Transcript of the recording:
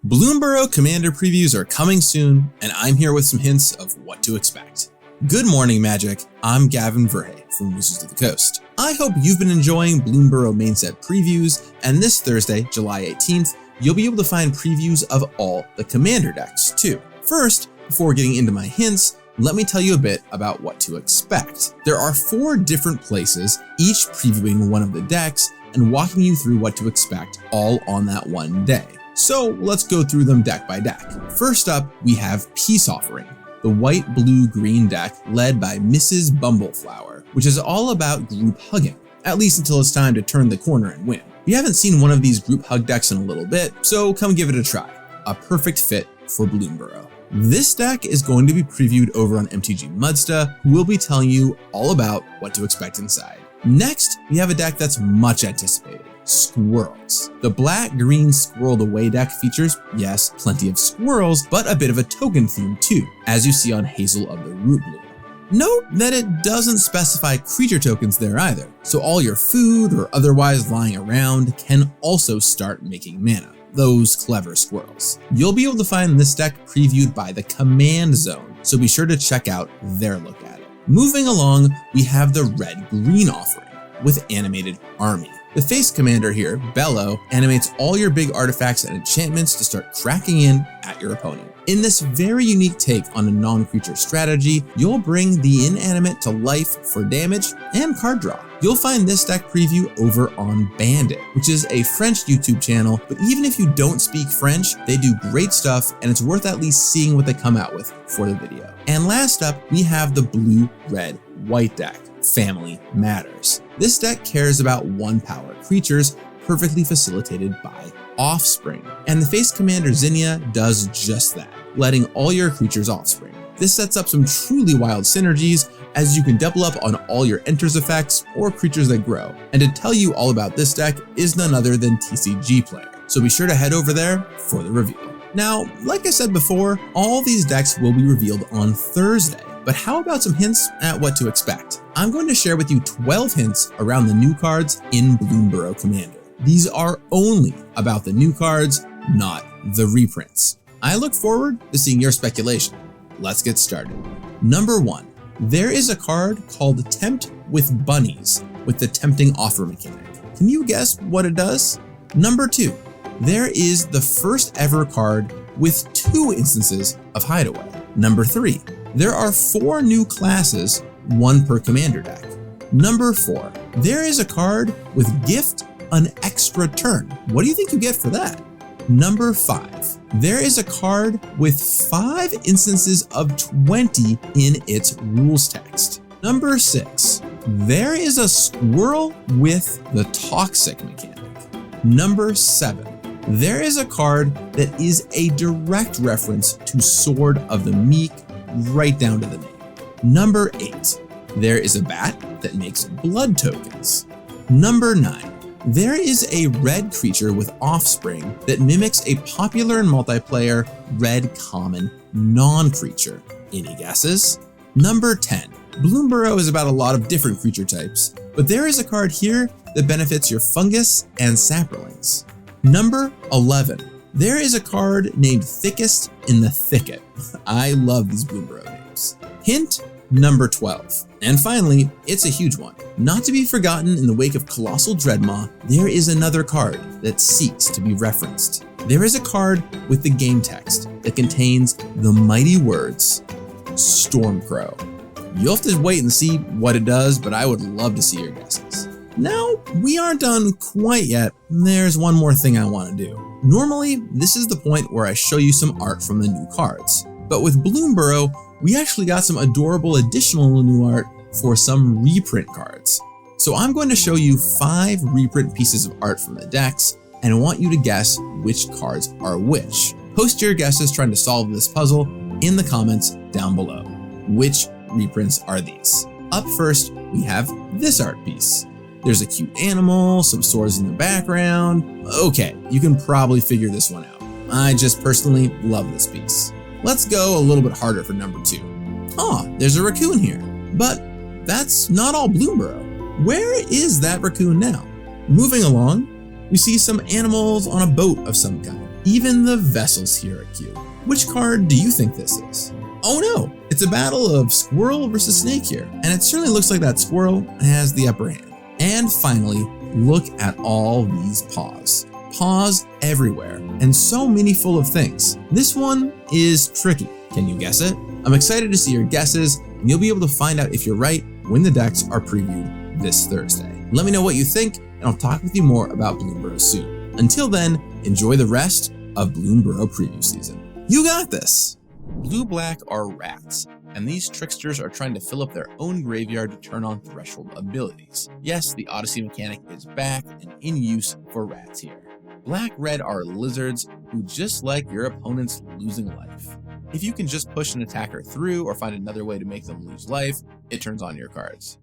Bloomburrow Commander previews are coming soon, and I'm here with some hints of what to expect. Good morning, Magic. I'm Gavin Verhey from Wizards of the Coast. I hope you've been enjoying Bloomburrow main set previews, and this Thursday, July 18th, you'll be able to find previews of all the Commander decks, too. First, before getting into my hints, let me tell you a bit about what to expect. There are 4 different places, each previewing one of the decks and walking you through what to expect all on that one day. So let's go through them deck by deck. First up, we have Peace Offering, the white, blue, green deck led by Mrs. Bumbleflower, which is all about group hugging, at least until it's time to turn the corner and win. We haven't seen one of these group hug decks in a little bit, so come give it a try. A perfect fit for Bloomburrow. This deck is going to be previewed over on MTG Mudsta, who will be telling you all about what to expect inside. Next, we have a deck that's much anticipated, Squirrels. The black-green Squirrel Away deck features, yes, plenty of squirrels, but a bit of a token theme too, as you see on Hazel of the Root Bloom. Note that it doesn't specify creature tokens there either, so all your food or otherwise lying around can also start making mana. Those clever squirrels. You'll be able to find this deck previewed by the Command Zone, so be sure to check out their look at it. Moving along, we have the red-green offering with Animated Army. The face commander here, Bellow, animates all your big artifacts and enchantments to start cracking in at your opponent. In this very unique take on a non-creature strategy, you'll bring the inanimate to life for damage and card draw. You'll find this deck preview over on Bandit, which is a French YouTube channel, but even if you don't speak French, they do great stuff and it's worth at least seeing what they come out with for the video. And last up, we have the blue, red, white deck. Family Matters. This deck cares about 1-power creatures perfectly facilitated by Offspring, and the face commander Zinnia does just that, letting all your creatures offspring. This sets up some truly wild synergies, as you can double up on all your enters effects or creatures that grow. And to tell you all about this deck is none other than TCG Player, so be sure to head over there for the reveal. Now, like I said before, all these decks will be revealed on Thursday. But how about some hints at what to expect? I'm going to share with you 12 hints around the new cards in Bloomburrow Commander. These are only about the new cards, not the reprints. I look forward to seeing your speculation. Let's get started. Number 1, there is a card called Tempt with Bunnies with the Tempting Offer mechanic. Can you guess what it does? Number 2, there is the first ever card with 2 instances of Hideaway. Number 3, there are 4 new classes, 1 per commander deck. Number 4, there is a card with Gift an Extra Turn. What do you think you get for that? Number 5, there is a card with 5 instances of 20 in its rules text. Number 6, there is a squirrel with the Toxic mechanic. Number 7, there is a card that is a direct reference to Sword of the Meek, right down to the name. Number 8, there is a bat that makes blood tokens. Number 9, there is a red creature with Offspring that mimics a popular in multiplayer red common non-creature. Any guesses? Number 10, Bloomburrow is about a lot of different creature types, but there is a card here that benefits your fungus and saplings. Number 11, there is a card named Thickest in the Thicket. I love these Bloomburrow names. Hint number 12. And finally, it's a huge one. Not to be forgotten in the wake of Colossal Dreadmaw, there is another card that seeks to be referenced. There is a card with the game text that contains the mighty words, Stormcrow. You'll have to wait and see what it does, but I would love to see your guesses. Now, we aren't done quite yet. There's one more thing I want to do. Normally, this is the point where I show you some art from the new cards. But with Bloomburrow, we actually got some adorable additional new art for some reprint cards. So I'm going to show you 5 reprint pieces of art from the decks, and I want you to guess which cards are which. Post your guesses trying to solve this puzzle in the comments down below. Which reprints are these? Up first, we have this art piece. There's a cute animal, some swords in the background. Okay, you can probably figure this one out. I just personally love this piece. Let's go a little bit harder for number 2. There's a raccoon here. But that's not all Bloomburrow. Where is that raccoon now? Moving along, we see some animals on a boat of some kind. Even the vessels here are cute. Which card do you think this is? Oh no, it's a battle of squirrel versus snake here, and it certainly looks like that squirrel has the upper hand. And finally, look at all these paws. Paws everywhere, and so many full of things. This one is tricky. Can you guess it? I'm excited to see your guesses, and you'll be able to find out if you're right when the decks are previewed this Thursday. Let me know what you think, and I'll talk with you more about Bloomburrow soon. Until then, enjoy the rest of Bloomburrow preview season. You got this! Blue-black are rats, and these tricksters are trying to fill up their own graveyard to turn on threshold abilities. Yes, the Odyssey mechanic is back and in use for rats here. Black-red are lizards who just like your opponent's losing life. If you can just push an attacker through or find another way to make them lose life, it turns on your cards.